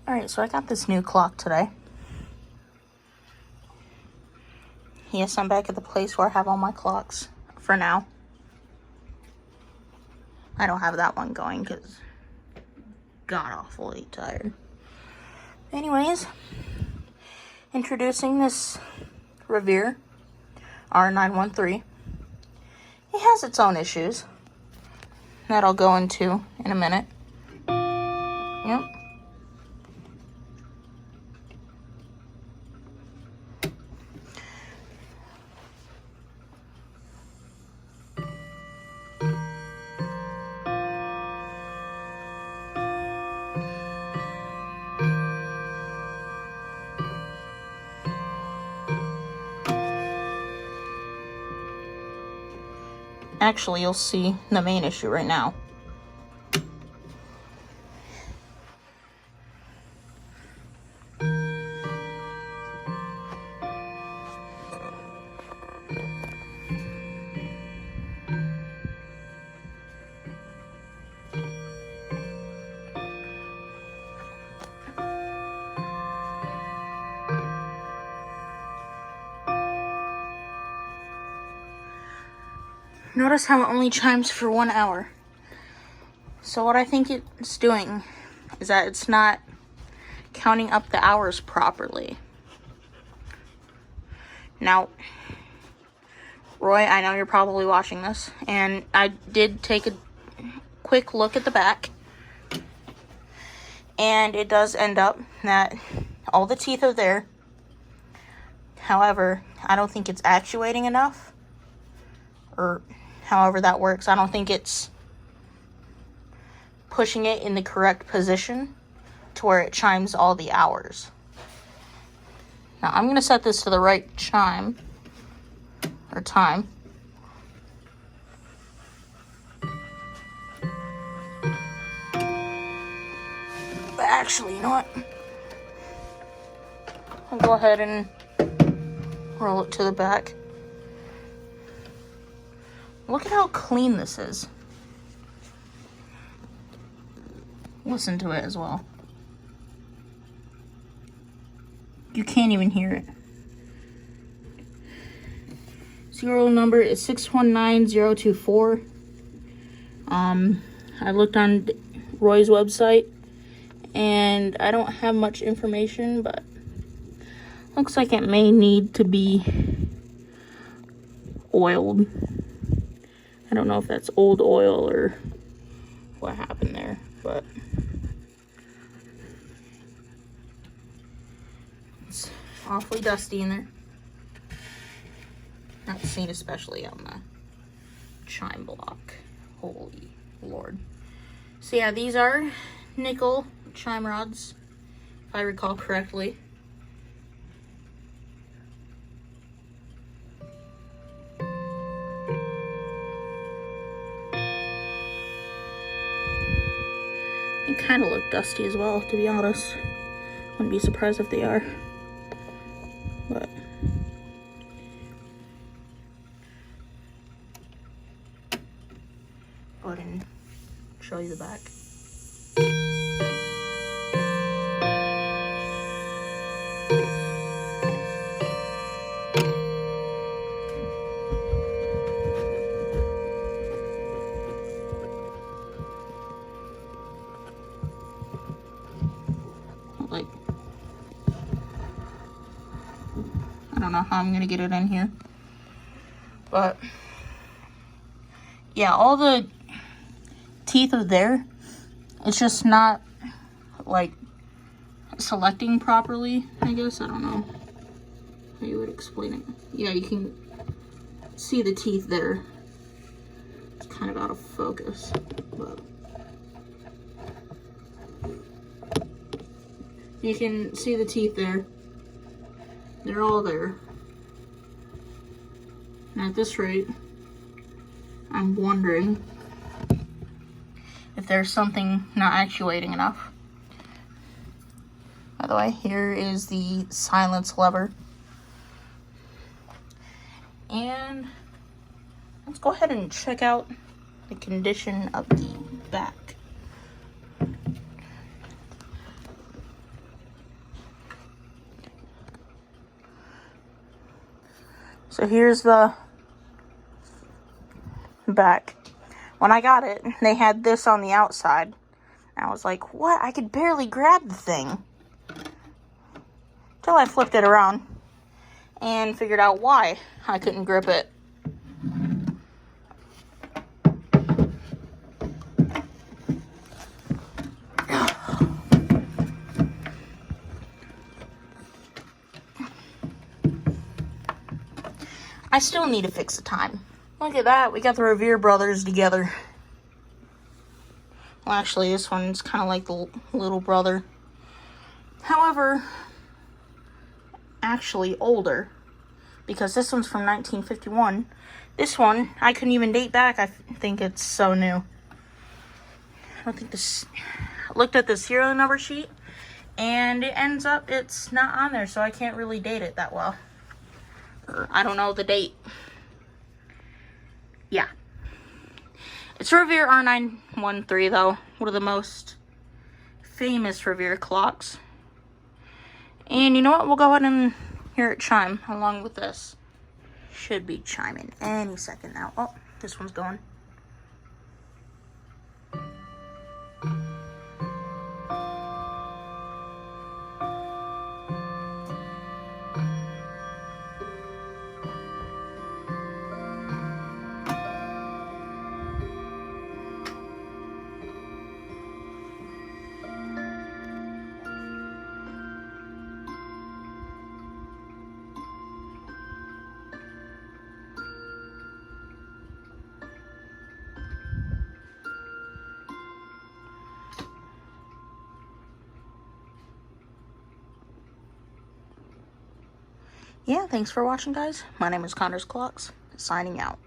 Alright, so I got this new clock today. Yes, I'm back at the place where I have all my clocks for now. I don't have that one going because god awfully tired. Anyways, introducing this Revere R-913. It has its own issues that I'll go into in a minute. Yep. Actually, you'll see the main issue right now. Notice how it only chimes for 1 hour. So what I think it's doing is that it's not counting up the hours properly. Now, Roy, I know you're probably watching this, and I did take a quick look at the back, and it does end up that all the teeth are there. However, I don't think it's actuating enough, or however that works. I don't think it's pushing it in the correct position to where it chimes all the hours. Now, I'm going to set this to the right chime, or time. But actually, you know what? I'll go ahead and roll it to the back. Look at how clean this is. Listen to it as well. You can't even hear it. Serial number is 619024. I looked on Roy's website, and I don't have much information, but looks like it may need to be oiled. I don't know if that's old oil or what happened there, but it's awfully dusty in there. Not seen especially on the chime block. Holy Lord. So yeah, these are nickel chime rods, if I recall correctly. They kind of look dusty as well, to be honest. Wouldn't be surprised if they are. But go ahead and show you the back. Like, I don't know how I'm gonna get it in here, but yeah, all the teeth are there. It's just not like selecting properly, I guess. I don't know how you would explain it. Yeah, you can see the teeth there. It's kind of out of focus, but you can see the teeth there. They're all there. And at this rate, I'm wondering if there's something not actuating enough. By the way, here is the silence lever. And let's go ahead and check out the condition of the back. So here's the back. When I got it, they had this on the outside. I was like, what? I could barely grab the thing. Till I flipped it around and figured out why I couldn't grip it. I still need to fix the time. Look at that, we got the Revere brothers together. Well, actually, this one's kind of like the little brother. However, actually older. Because this one's from 1951. This one, I couldn't even date back. I think it's so new. I don't think this... I looked at the serial number sheet, and it ends up it's not on there, so I can't really date it that well. Or I don't know the date. Yeah. It's Revere R-913 though. One of the most famous Revere clocks. And you know what? We'll go ahead and hear it chime along with this. Should be chiming any second now. Oh, this one's going. Yeah, thanks for watching, guys. My name is Connor's Clocks, signing out.